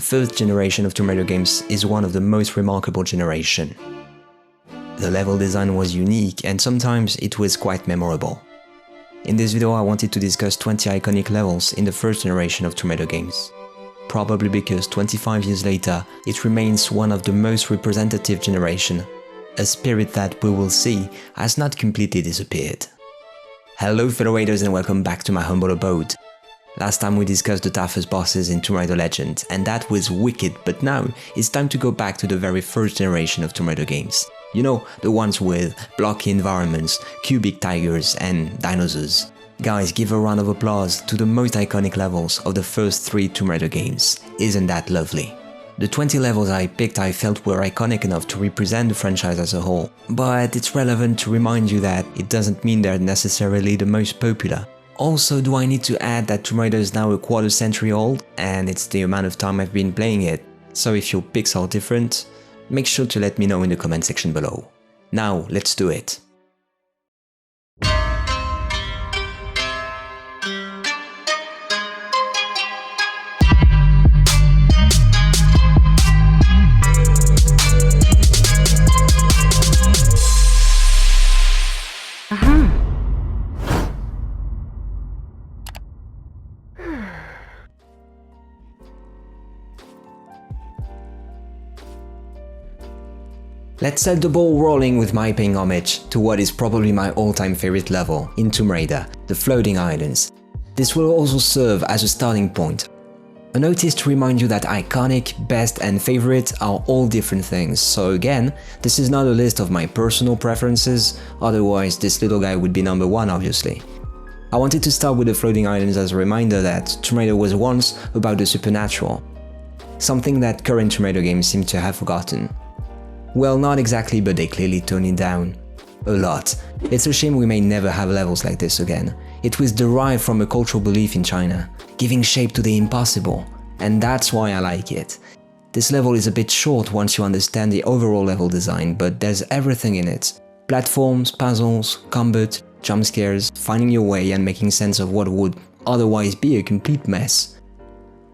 The first generation of Tomb Raider games is one of the most remarkable generation. The level design was unique and sometimes it was quite memorable. In this video I wanted to discuss 20 iconic levels in the first generation of Tomb Raider games. Probably because 25 years later it remains one of the most representative generation, a spirit that we will see has not completely disappeared. Hello fellow raiders and welcome back to my humble abode. Last time we discussed the toughest bosses in Tomb Raider Legend and that was wicked, but now it's time to go back to the very first generation of Tomb Raider games. You know, the ones with blocky environments, cubic tigers and dinosaurs. Guys, give a round of applause to the most iconic levels of the first 3 Tomb Raider games. Isn't that lovely? The 20 levels I picked I felt were iconic enough to represent the franchise as a whole, but it's relevant to remind you that it doesn't mean they're necessarily the most popular. Also, do I need to add that Tomb Raider is now a quarter century old, and it's the amount of time I've been playing it, so if your picks are different, make sure to let me know in the comment section below. Now, let's do it. Let's set the ball rolling with my paying homage to what is probably my all-time favorite level in Tomb Raider, the Floating Islands. This will also serve as a starting point. A notice to remind you that iconic, best and favorite are all different things, so again, this is not a list of my personal preferences, otherwise this little guy would be number 1 obviously. I wanted to start with the Floating Islands as a reminder that Tomb Raider was once about the supernatural, something that current Tomb Raider games seem to have forgotten. Well, not exactly, but they clearly tone it down. A lot. It's a shame we may never have levels like this again. It was derived from a cultural belief in China, giving shape to the impossible, and that's why I like it. This level is a bit short once you understand the overall level design, but there's everything in it. Platforms, puzzles, combat, jump scares, finding your way and making sense of what would otherwise be a complete mess.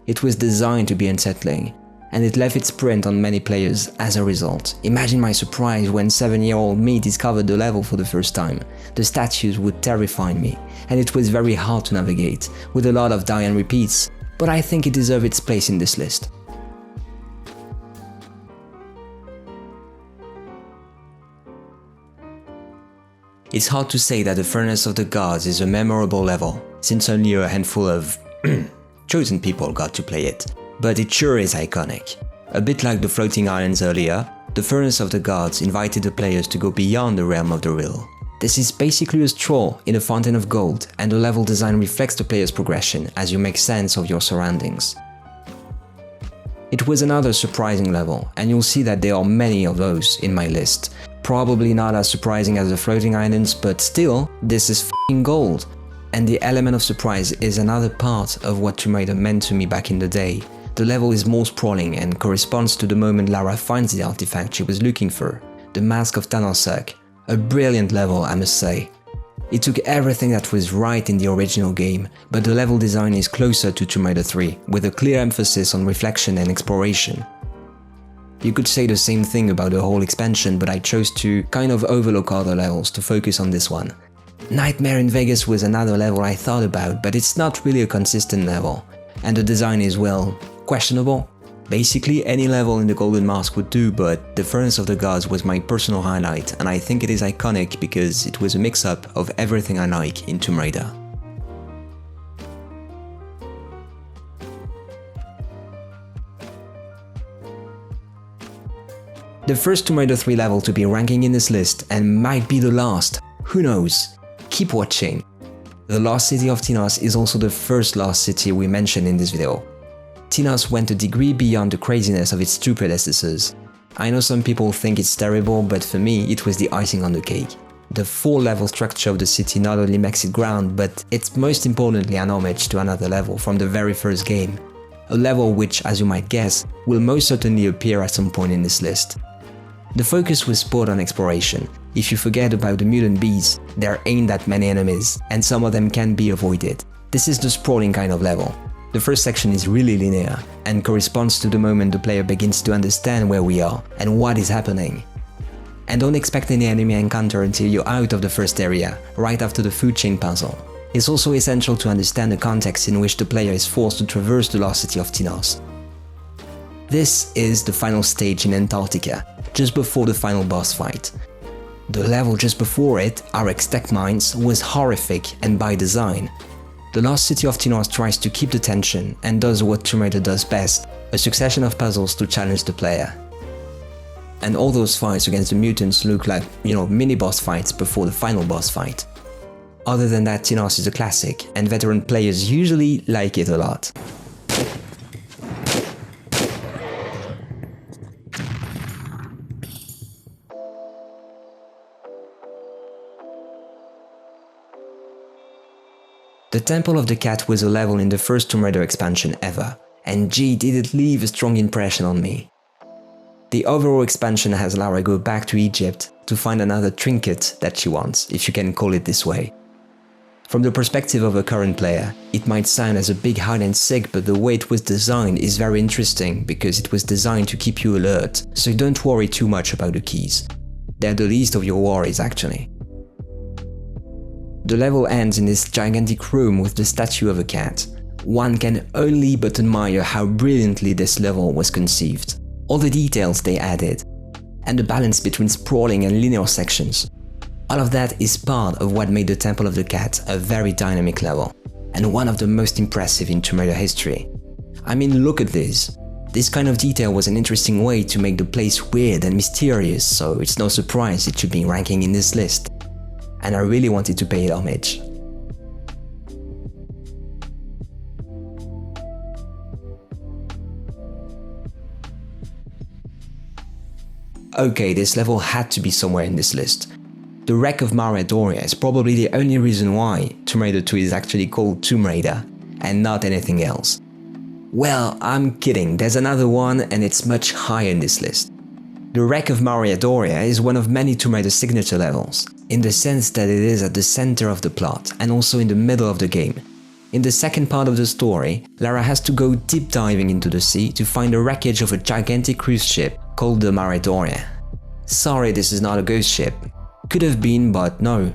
It was designed to be unsettling, and it left its print on many players as a result. Imagine my surprise when 7-year-old me discovered the level for the first time. The statues would terrify me, and it was very hard to navigate, with a lot of die and repeats, but I think it deserves its place in this list. It's hard to say that the Furnace of the Gods is a memorable level, since only a handful of chosen people got to play it. But it sure is iconic. A bit like the Floating Islands earlier, the Furnace of the Gods invited the players to go beyond the realm of the real. This is basically a stroll in a fountain of gold, and the level design reflects the player's progression as you make sense of your surroundings. It was another surprising level, and you'll see that there are many of those in my list. Probably not as surprising as the Floating Islands, but still, this is f***ing gold. And the element of surprise is another part of what Tomb Raider meant to me back in the day. The level is more sprawling and corresponds to the moment Lara finds the artifact she was looking for, the Mask of Tinos. A brilliant level, I must say. It took everything that was right in the original game, but the level design is closer to Tomb Raider 3, with a clear emphasis on reflection and exploration. You could say the same thing about the whole expansion, but I chose to kind of overlook other levels to focus on this one. Nightmare in Vegas was another level I thought about, but it's not really a consistent level, and the design is, well, questionable. Basically any level in the Golden Mask would do, but the Furnace of the Gods was my personal highlight, and I think it is iconic because it was a mix-up of everything I like in Tomb Raider. The first Tomb Raider 3 level to be ranking in this list, and might be the last, who knows? Keep watching. The Lost City of Tinos is also the first Lost City we mentioned in this video. Tinos went a degree beyond the craziness of its 2 predecessors. I know some people think it's terrible, but for me it was the icing on the cake. The 4-level structure of the city not only makes it ground, but it's most importantly an homage to another level from the very first game. A level which, as you might guess, will most certainly appear at some point in this list. The focus was put on exploration. If you forget about the mutant bees, there ain't that many enemies, and some of them can be avoided. This is the sprawling kind of level. The first section is really linear and corresponds to the moment the player begins to understand where we are and what is happening. And don't expect any enemy encounter until you're out of the first area, right after the food chain puzzle. It's also essential to understand the context in which the player is forced to traverse the lost city of Tinos. This is the final stage in Antarctica, just before the final boss fight. The level just before it, our Tech Mines, was horrific and by design. The lost city of Tinos tries to keep the tension and does what Tomb Raider does best, a succession of puzzles to challenge the player. And all those fights against the mutants look like, mini-boss fights before the final boss fight. Other than that, Tinos is a classic, and veteran players usually like it a lot. The Temple of the Cat was a level in the first Tomb Raider expansion ever, and gee, did it leave a strong impression on me. The overall expansion has Lara go back to Egypt to find another trinket that she wants, if you can call it this way. From the perspective of a current player, it might sound as a big hide and seek, but the way it was designed is very interesting because it was designed to keep you alert, so don't worry too much about the keys. They're the least of your worries actually. The level ends in this gigantic room with the statue of a cat. One can only but admire how brilliantly this level was conceived. All the details they added, and the balance between sprawling and linear sections. All of that is part of what made the Temple of the Cat a very dynamic level, and one of the most impressive in Tomb Raider history. I mean, look at this. This kind of detail was an interesting way to make the place weird and mysterious, so it's no surprise it should be ranking in this list. And I really wanted to pay it homage. Okay, this level had to be somewhere in this list. The wreck of Mare Doria is probably the only reason why Tomb Raider 2 is actually called Tomb Raider, and not anything else. Well, I'm kidding, there's another one and it's much higher in this list. The wreck of Mare Doria is one of many Tomb Raider signature levels, in the sense that it is at the center of the plot and also in the middle of the game. In the second part of the story, Lara has to go deep diving into the sea to find the wreckage of a gigantic cruise ship called the Mare Doria. Sorry, this is not a ghost ship. Could have been, but no.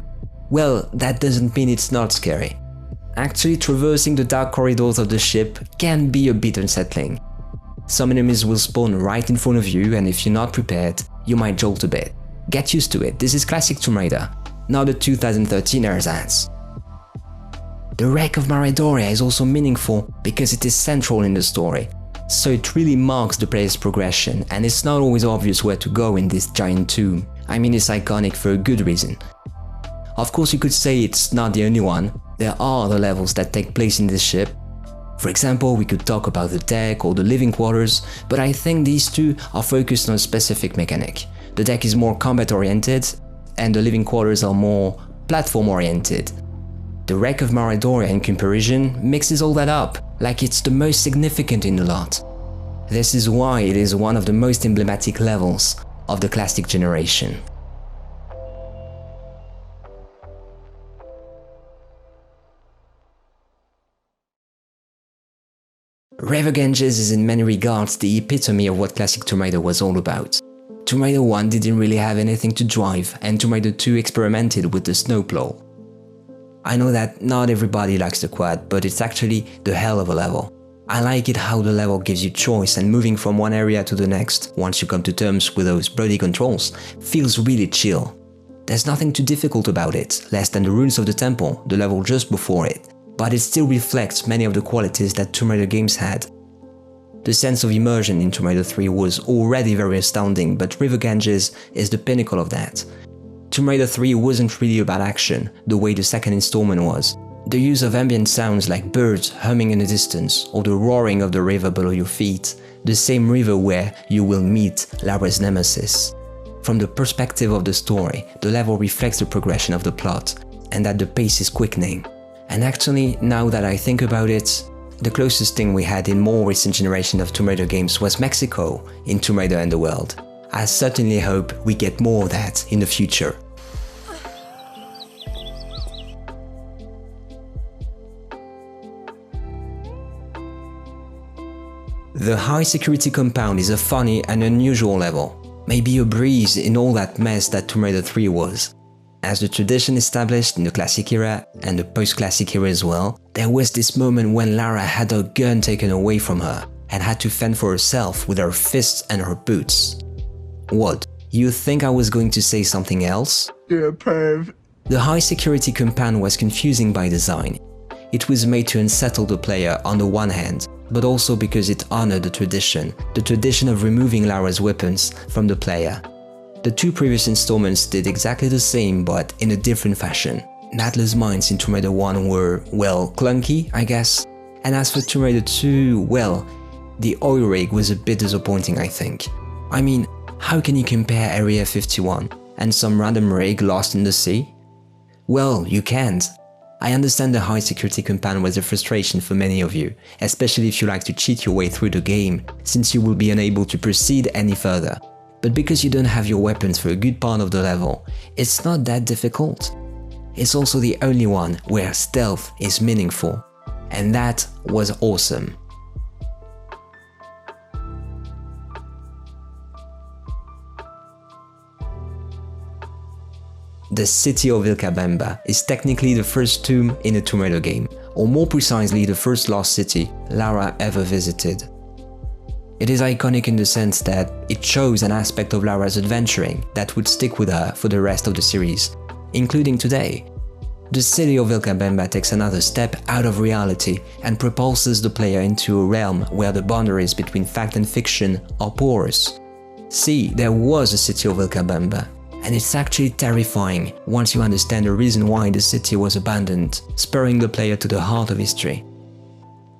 Well, that doesn't mean it's not scary. Actually, traversing the dark corridors of the ship can be a bit unsettling. Some enemies will spawn right in front of you, and if you're not prepared, you might jolt a bit. Get used to it, this is classic Tomb Raider, not the 2013 ersatz. The wreck of Mare Doria is also meaningful because it is central in the story, so it really marks the player's progression, and it's not always obvious where to go in this giant tomb. I mean, it's iconic for a good reason. Of course, you could say it's not the only one. There are other levels that take place in this ship. For example, we could talk about the deck or the living quarters, but I think these two are focused on a specific mechanic. The deck is more combat oriented, and the living quarters are more platform oriented. The wreck of Mare Doria in comparison mixes all that up, like it's the most significant in the lot. This is why it is one of the most emblematic levels of the classic generation. River Ganges is in many regards the epitome of what classic Tomb Raider was all about. Tomb Raider 1 didn't really have anything to drive, and Tomb Raider 2 experimented with the snowplow. I know that not everybody likes the quad, but it's actually the hell of a level. I like it how the level gives you choice, and moving from one area to the next, once you come to terms with those bloody controls, feels really chill. There's nothing too difficult about it, less than the ruins of the temple, the level just before it, but it still reflects many of the qualities that Tomb Raider games had. The sense of immersion in Tomb Raider 3 was already very astounding, but River Ganges is the pinnacle of that. Tomb Raider 3 wasn't really about action, the way the second installment was. The use of ambient sounds like birds humming in the distance, or the roaring of the river below your feet, the same river where you will meet Lara's nemesis. From the perspective of the story, the level reflects the progression of the plot, and that the pace is quickening. And actually, now that I think about it, the closest thing we had in more recent generation of Tomb Raider games was Mexico in Tomb Raider and the World. I certainly hope we get more of that in the future. The high security compound is a funny and unusual level, maybe a breeze in all that mess that Tomb Raider 3 was. As the tradition established in the classic era and the post-classic era as well, there was this moment when Lara had her gun taken away from her and had to fend for herself with her fists and her boots. What? You think I was going to say something else? You're a perv. The high security compound was confusing by design. It was made to unsettle the player on the one hand, but also because it honored the tradition of removing Lara's weapons from the player. The two previous installments did exactly the same, but in a different fashion. Nadler's mines in Tomb Raider 1 were, well, clunky, I guess. And as for Tomb Raider 2, well, the oil rig was a bit disappointing, I think. I mean, how can you compare Area 51 and some random rig lost in the sea? Well, you can't. I understand the high security compound was a frustration for many of you, especially if you like to cheat your way through the game, since you will be unable to proceed any further. But because you don't have your weapons for a good part of the level, it's not that difficult. It's also the only one where stealth is meaningful, and that was awesome. The City of Vilcabamba is technically the first tomb in a Tomb Raider game, or more precisely the first lost city Lara ever visited. It is iconic in the sense that it shows an aspect of Lara's adventuring that would stick with her for the rest of the series, including today. The City of Vilcabamba takes another step out of reality and propulses the player into a realm where the boundaries between fact and fiction are porous. See, there was a City of Vilcabamba, and it's actually terrifying once you understand the reason why the city was abandoned, spurring the player to the heart of history.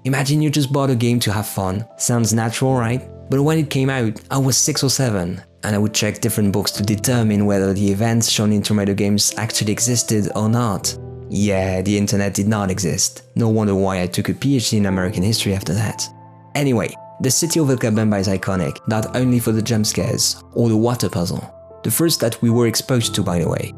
Imagine you just bought a game to have fun. Sounds natural, right? But when it came out, I was 6 or 7, and I would check different books to determine whether the events shown in Tomb Raider games actually existed or not. Yeah, the internet did not exist. No wonder why I took a PhD in American history after that. Anyway, the City of Vilcabamba is iconic, not only for the jump scares or the water puzzle. The first that we were exposed to, by the way.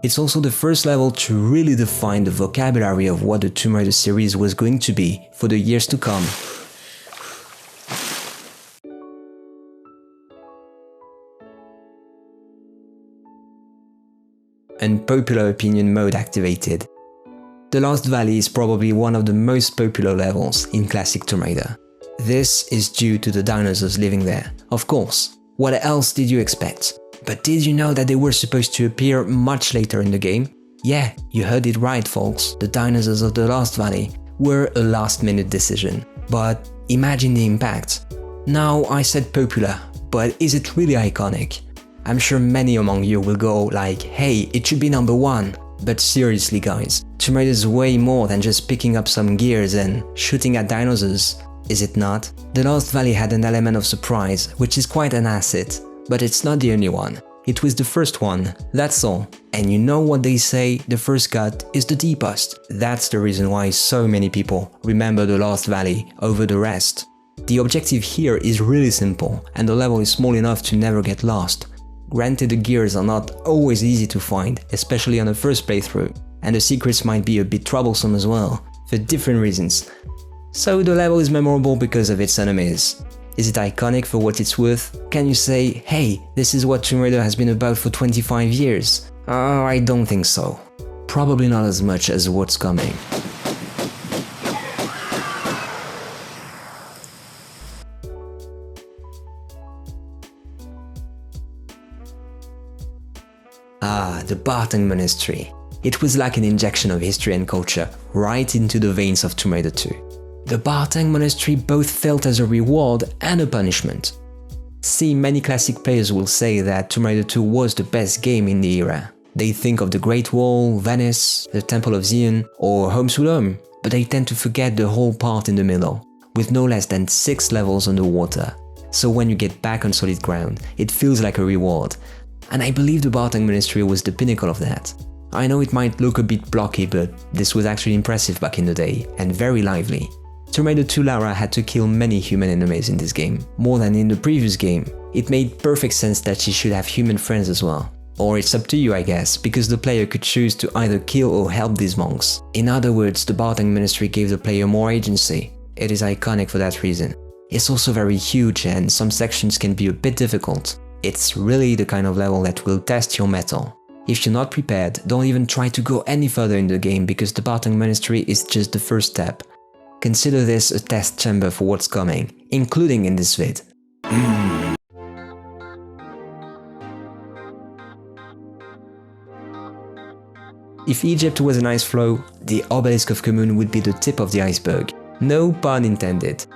It's also the first level to really define the vocabulary of what the Tomb Raider series was going to be for the years to come. Unpopular opinion mode activated. The Lost Valley is probably one of the most popular levels in classic Tomb Raider. This is due to the dinosaurs living there, of course. What else did you expect? But did you know that they were supposed to appear much later in the game? Yeah, you heard it right, folks. The dinosaurs of the Lost Valley were a last-minute decision. But imagine the impact. Now, I said popular, but is it really iconic? I'm sure many among you will go like, hey, it should be number 1. But seriously, guys, Tomb Raider is way more than just picking up some gears and shooting at dinosaurs. Is it not? The Lost Valley had an element of surprise, which is quite an asset. But it's not the only one. It was the first one, that's all. And you know what they say, the first cut is the deepest. That's the reason why so many people remember the Lost Valley over the rest. The objective here is really simple, and the level is small enough to never get lost. Granted, the gears are not always easy to find, especially on the first playthrough, and the secrets might be a bit troublesome as well, for different reasons. So the level is memorable because of its enemies. Is it iconic for what it's worth? Can you say, hey, this is what Tomb Raider has been about for 25 years? I don't think so. Probably not as much as what's coming. The Bartang Monastery. It was like an injection of history and culture right into the veins of Tomb Raider 2. The Bartang Monastery both felt as a reward and a punishment. See, many classic players will say that Tomb Raider 2 was the best game in the era. They think of the Great Wall, Venice, the Temple of Xian, or Home Sweet Home, but they tend to forget the whole part in the middle, with no less than 6 levels underwater. So when you get back on solid ground, it feels like a reward. And I believe the Bartang Monastery was the pinnacle of that. I know it might look a bit blocky, but this was actually impressive back in the day, and very lively. Tomb Raider 2 Lara had to kill many human enemies in this game, more than in the previous game. It made perfect sense that she should have human friends as well. Or it's up to you, I guess, because the player could choose to either kill or help these monks. In other words, the Bartang Monastery gave the player more agency. it is iconic for that reason. It's also very huge and some sections can be a bit difficult. It's really the kind of level that will test your mettle. If you're not prepared, don't even try to go any further in the game because the Bartang Monastery is just the first step. Consider this a test chamber for what's coming, including in this vid. If Egypt was an ice floe, the Obelisk of Khamoon would be the tip of the iceberg. No pun intended.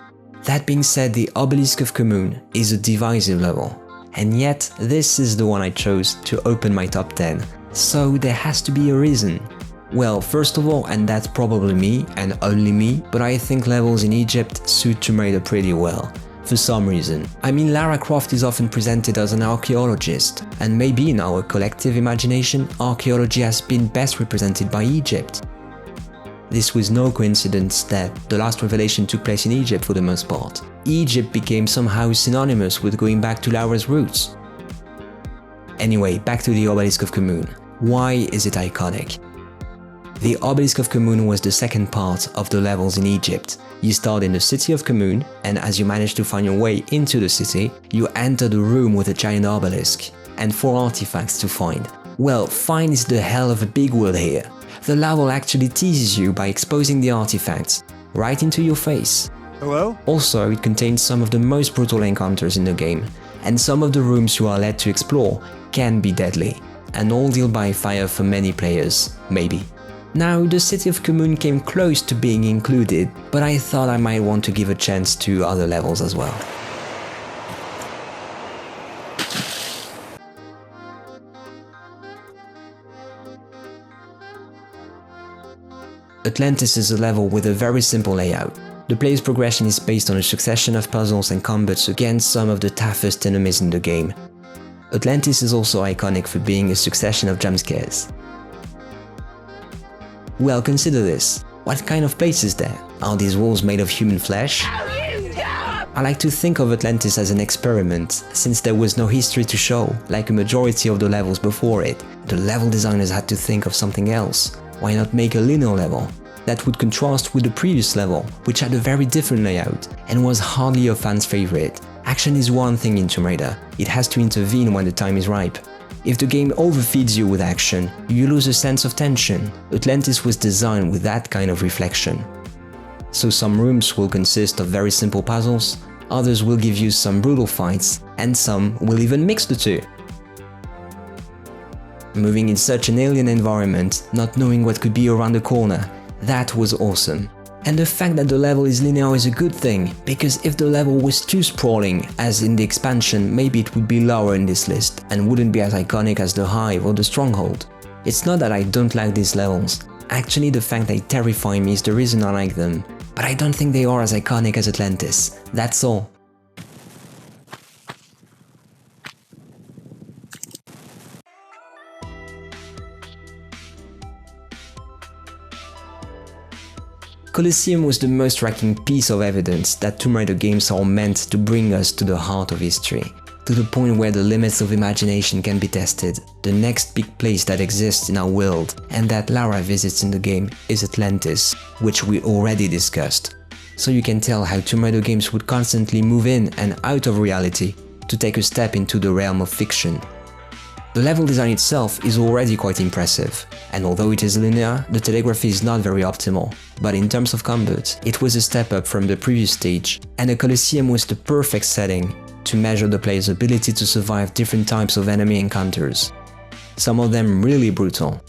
That being said, the Obelisk of Khamoon is a divisive level. And yet, this is the one I chose to open my top 10. So there has to be a reason. Well, first of all, and that's probably me, and only me, but I think levels in Egypt suit Tomb Raider pretty well. For some reason. I mean, Lara Croft is often presented as an archaeologist, and maybe in our collective imagination, archaeology has been best represented by Egypt. This was no coincidence that the last revelation took place in Egypt for the most part. Egypt became somehow synonymous with going back to Lara's roots. Anyway, back to the Obelisk of Khamoon. Why is it iconic? The Obelisk of Khamoon was the second part of the levels in Egypt. You start in the City of Khamoon, and as you manage to find your way into the city, you enter the room with a giant obelisk, and 4 artifacts to find. Well, find is the hell of a big word here. The level actually teases you by exposing the artifacts, right into your face. Hello? Also, it contains some of the most brutal encounters in the game, and some of the rooms you are led to explore can be deadly. An ordeal by fire for many players, maybe. Now, the City of Khamoon came close to being included, but I thought I might want to give a chance to other levels as well. Atlantis is a level with a very simple layout. The player's progression is based on a succession of puzzles and combats against some of the toughest enemies in the game. Atlantis is also iconic for being a succession of jump scares. Well, consider this. What kind of place is there? Are these walls made of human flesh? I like to think of Atlantis as an experiment, since there was no history to show, like a majority of the levels before it. The level designers had to think of something else. Why not make a linear level? That would contrast with the previous level, which had a very different layout, and was hardly a fan's favorite. Action is one thing in Tomb Raider, it has to intervene when the time is ripe. If the game overfeeds you with action, you lose a sense of tension. Atlantis was designed with that kind of reflection. So some rooms will consist of very simple puzzles, others will give you some brutal fights, and some will even mix the two. Moving in such an alien environment, not knowing what could be around the corner, that was awesome. And the fact that the level is linear is a good thing, because if the level was too sprawling, as in the expansion, maybe it would be lower in this list, and wouldn't be as iconic as the Hive or the Stronghold. It's not that I don't like these levels, actually the fact they terrify me is the reason I like them, but I don't think they are as iconic as Atlantis, that's all. Colosseum was the most striking piece of evidence that Tomb Raider games are meant to bring us to the heart of history, to the point where the limits of imagination can be tested. The next big place that exists in our world, and that Lara visits in the game, is Atlantis, which we already discussed. So you can tell how Tomb Raider games would constantly move in and out of reality to take a step into the realm of fiction. The level design itself is already quite impressive, and although it is linear, the telegraphy is not very optimal, but in terms of combat, it was a step up from the previous stage, and the Colosseum was the perfect setting to measure the player's ability to survive different types of enemy encounters, some of them really brutal.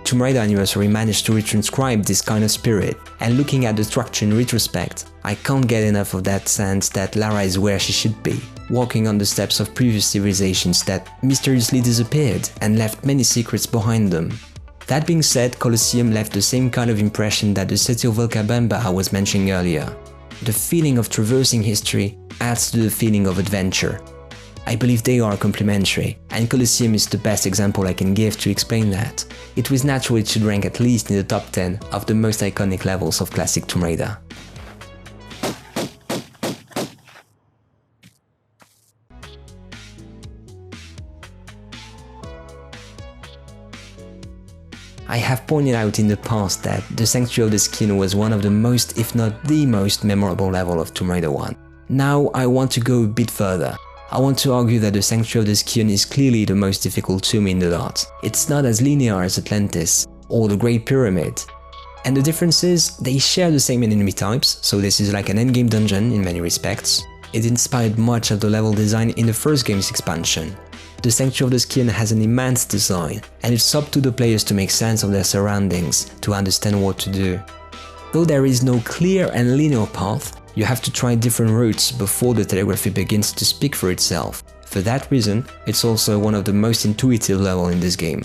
Tomb Raider Anniversary managed to retranscribe this kind of spirit, and looking at the structure in retrospect, I can't get enough of that sense that Lara is where she should be, walking on the steps of previous civilizations that mysteriously disappeared and left many secrets behind them. That being said, Colosseum left the same kind of impression that the City of Vilcabamba I was mentioning earlier. The feeling of traversing history adds to the feeling of adventure. I believe they are complementary, and Colosseum is the best example I can give to explain that. It was natural it should rank at least in the top 10 of the most iconic levels of classic Tomb Raider. I have pointed out in the past that the Sanctuary of the Scion was one of the most, if not the most memorable level of Tomb Raider 1. Now I want to go a bit further. I want to argue that the Sanctuary of the Scion is clearly the most difficult tomb in the lot. It's not as linear as Atlantis or the Great Pyramid. And the difference is, they share the same enemy types, so this is like an endgame dungeon in many respects. It inspired much of the level design in the first game's expansion. The Sanctuary of the Scion has an immense design, and it's up to the players to make sense of their surroundings, to understand what to do. Though there is no clear and linear path, you have to try different routes before the telegraphy begins to speak for itself. For that reason, it's also one of the most intuitive levels in this game.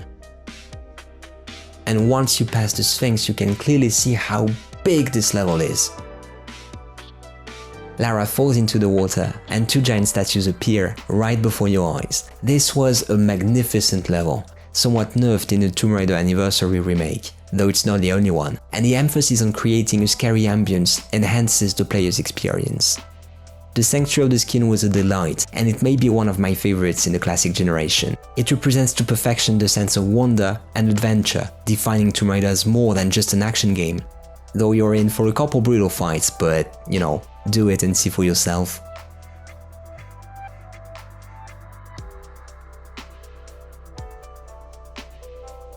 And once you pass the Sphinx, you can clearly see how big this level is. Lara falls into the water and two giant statues appear right before your eyes. This was a magnificent level, somewhat nerfed in the Tomb Raider Anniversary remake, though it's not the only one, and the emphasis on creating a scary ambience enhances the player's experience. The Sanctuary of the Scion was a delight, and it may be one of my favorites in the classic generation. It represents to perfection the sense of wonder and adventure, defining Tomb Raider as more than just an action game. Though you're in for a couple brutal fights, but, you know, do it and see for yourself.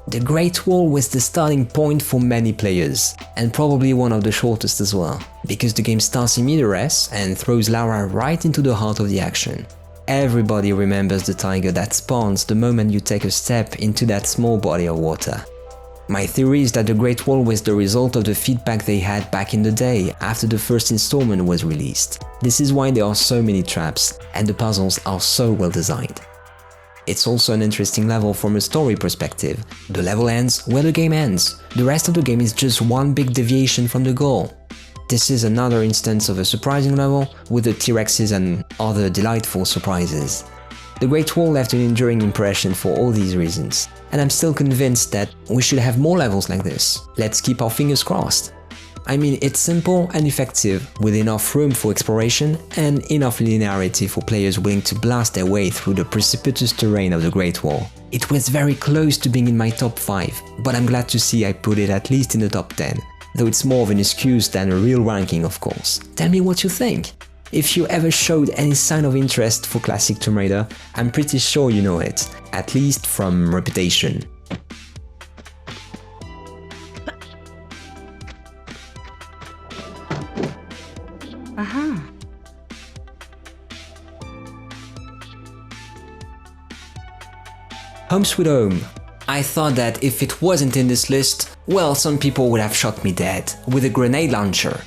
The Great Wall was the starting point for many players, and probably one of the shortest as well, because the game starts in mid-res and throws Lara right into the heart of the action. Everybody remembers the tiger that spawns the moment you take a step into that small body of water. My theory is that the Great Wall was the result of the feedback they had back in the day after the first installment was released. This is why there are so many traps, and the puzzles are so well designed. It's also an interesting level from a story perspective. The level ends where the game ends. The rest of the game is just one big deviation from the goal. This is another instance of a surprising level with the T-Rexes and other delightful surprises. The Great Wall left an enduring impression for all these reasons, and I'm still convinced that we should have more levels like this. Let's keep our fingers crossed. I mean, it's simple and effective, with enough room for exploration and enough linearity for players willing to blast their way through the precipitous terrain of the Great Wall. It was very close to being in my top 5, but I'm glad to see I put it at least in the top 10, though it's more of an excuse than a real ranking, of course. Tell me what you think. If you ever showed any sign of interest for classic Tomb Raider, I'm pretty sure you know it, at least from reputation. Aha. Home Sweet Home. I thought that if it wasn't in this list, well, some people would have shot me dead with a grenade launcher.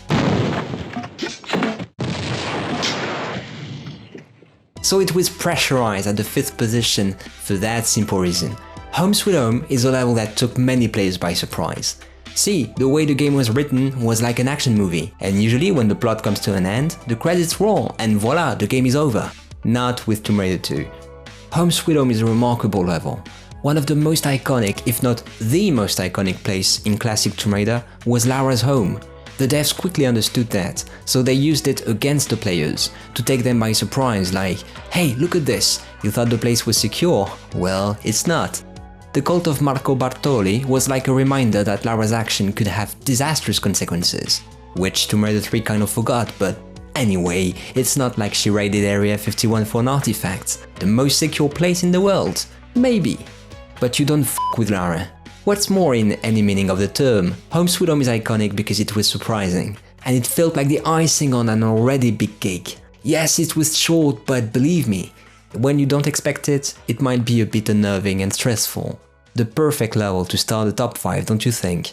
So it was pressurized at the 5th position for that simple reason. Home Sweet Home is a level that took many players by surprise. See, the way the game was written was like an action movie, and usually when the plot comes to an end, the credits roll and voila, the game is over. Not with Tomb Raider 2. Home Sweet Home is a remarkable level. One of the most iconic, if not the most iconic place in classic Tomb Raider was Lara's home. The devs quickly understood that, so they used it against the players, to take them by surprise, like, hey, look at this, you thought the place was secure? Well, it's not. The cult of Marco Bartoli was like a reminder that Lara's action could have disastrous consequences, which Tomb Raider 3 kind of forgot, but anyway, it's not like she raided Area 51 for an artifact, the most secure place in the world. Maybe. But you don't f*** with Lara. What's more, in any meaning of the term, Home Sweet Home is iconic because it was surprising, and it felt like the icing on an already big cake. Yes, it was short, but believe me, when you don't expect it, it might be a bit unnerving and stressful. The perfect level to start the top 5, don't you think?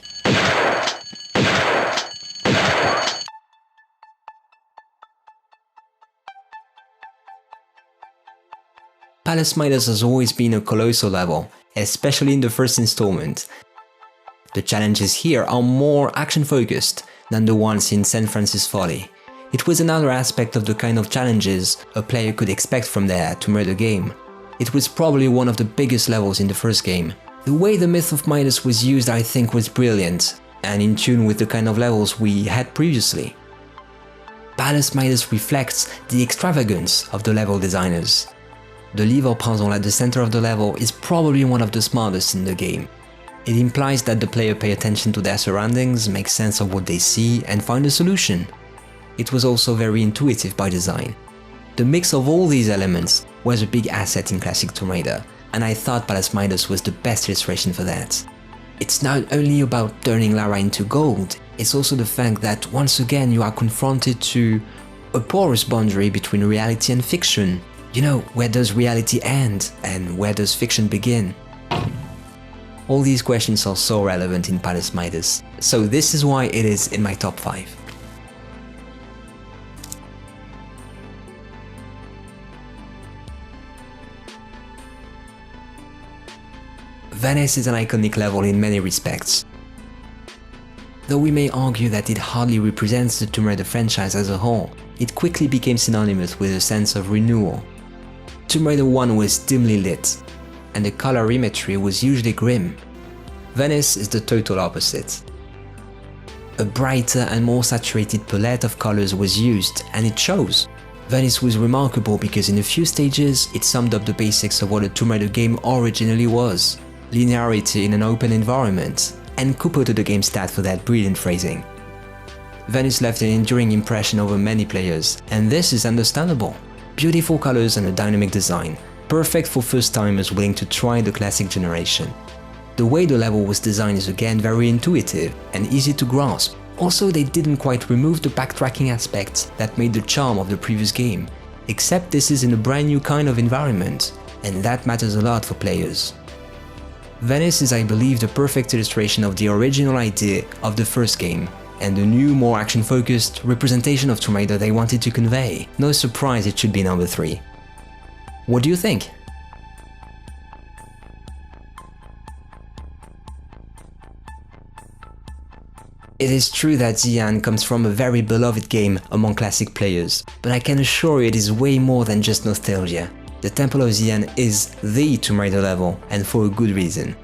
Palace Midas has always been a colossal level, especially in the first installment. The challenges here are more action-focused than the ones in St Francis Folly. It was another aspect of the kind of challenges a player could expect from their Tomb Raider game. It was probably one of the biggest levels in the first game. The way the myth of Midas was used, I think, was brilliant, and in tune with the kind of levels we had previously. Palace Midas reflects the extravagance of the level designers. The lever puzzle at the center of the level is probably one of the smartest in the game. It implies that the player pay attention to their surroundings, make sense of what they see, and find a solution. It was also very intuitive by design. The mix of all these elements was a big asset in classic Tomb Raider, and I thought Palace Midas was the best illustration for that. It's not only about turning Lara into gold, it's also the fact that once again you are confronted to a porous boundary between reality and fiction. You know, where does reality end and where does fiction begin? All these questions are so relevant in Palace Midas, so this is why it is in my top 5. Venice is an iconic level in many respects. Though we may argue that it hardly represents the Tomb Raider franchise as a whole, it quickly became synonymous with a sense of renewal. Tomb Raider 1 was dimly lit, and the colorimetry was usually grim. Venice is the total opposite. A brighter and more saturated palette of colors was used, and it shows. Venice was remarkable because in a few stages it summed up the basics of what a Tomb Raider game originally was: linearity in an open environment, and kupo to the game stat for that brilliant phrasing. Venice left an enduring impression over many players, and this is understandable. Beautiful colors and a dynamic design, perfect for first-timers willing to try the classic generation. The way the level was designed is again very intuitive and easy to grasp. Also, they didn't quite remove the backtracking aspects that made the charm of the previous game, except this is in a brand new kind of environment, and that matters a lot for players. Venice is, I believe, the perfect illustration of the original idea of the first game, and the new, more action-focused representation of Tomb Raider they wanted to convey. No surprise it should be number 3. What do you think? It is true that Xian comes from a very beloved game among classic players, but I can assure you it is way more than just nostalgia. The Temple of Xian is the Tomb Raider level, and for a good reason.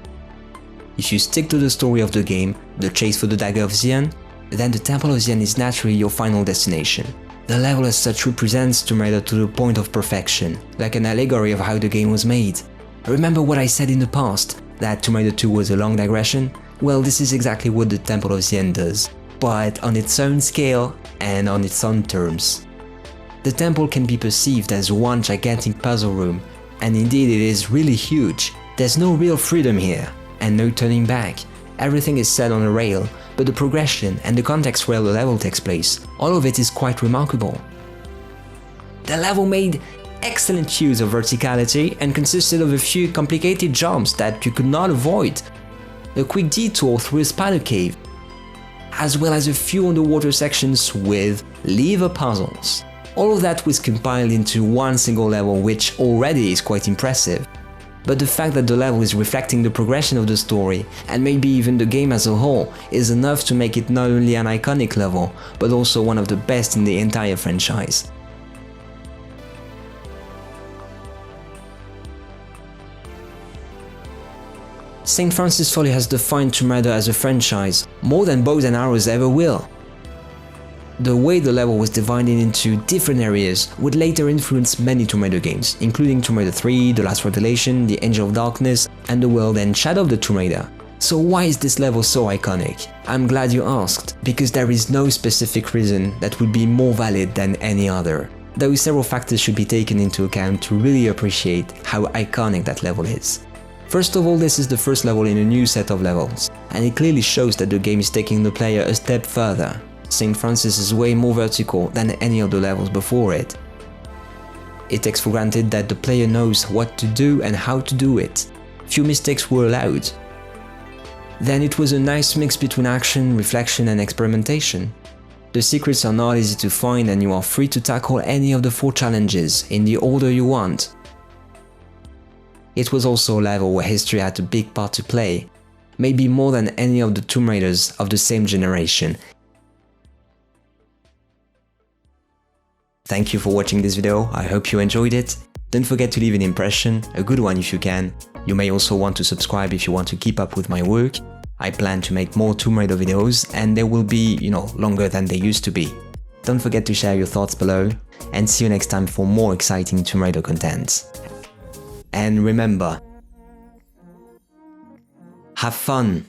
If you stick to the story of the game, the chase for the Dagger of Xian, then the Temple of Xian is naturally your final destination. The level as such represents Tomb Raider to the point of perfection, like an allegory of how the game was made. Remember what I said in the past, that Tomb Raider 2 was a long digression? Well, this is exactly what the Temple of Xian does, but on its own scale and on its own terms. The temple can be perceived as one gigantic puzzle room, and indeed it is really huge. There's no real freedom here, and no turning back. Everything is set on a rail, but the progression and the context where the level takes place, all of it is quite remarkable. The level made excellent use of verticality and consisted of a few complicated jumps that you could not avoid, a quick detour through a spider cave, as well as a few underwater sections with lever puzzles. All of that was compiled into one single level, which already is quite impressive. But the fact that the level is reflecting the progression of the story, and maybe even the game as a whole, is enough to make it not only an iconic level, but also one of the best in the entire franchise. St Francis Folly has defined Tomb Raider as a franchise, more than Bows and Arrows ever will. The way the level was divided into different areas would later influence many Tomb Raider games, including Tomb Raider 3, The Last Revelation, The Angel of Darkness, and The World and Shadow of the Tomb Raider. So why is this level so iconic? I'm glad you asked, because there is no specific reason that would be more valid than any other. Though several factors should be taken into account to really appreciate how iconic that level is. First of all, this is the first level in a new set of levels, and it clearly shows that the game is taking the player a step further. St. Francis is way more vertical than any of the levels before it. It takes for granted that the player knows what to do and how to do it. Few mistakes were allowed. Then it was a nice mix between action, reflection and experimentation. The secrets are not easy to find and you are free to tackle any of the 4 challenges in the order you want. It was also a level where history had a big part to play, maybe more than any of the Tomb Raiders of the same generation. Thank you for watching this video, I hope you enjoyed it. Don't forget to leave an impression, a good one if you can. You may also want to subscribe if you want to keep up with my work. I plan to make more Tomb Raider videos and they will be, longer than they used to be. Don't forget to share your thoughts below, and see you next time for more exciting Tomb Raider content. And remember, Have fun!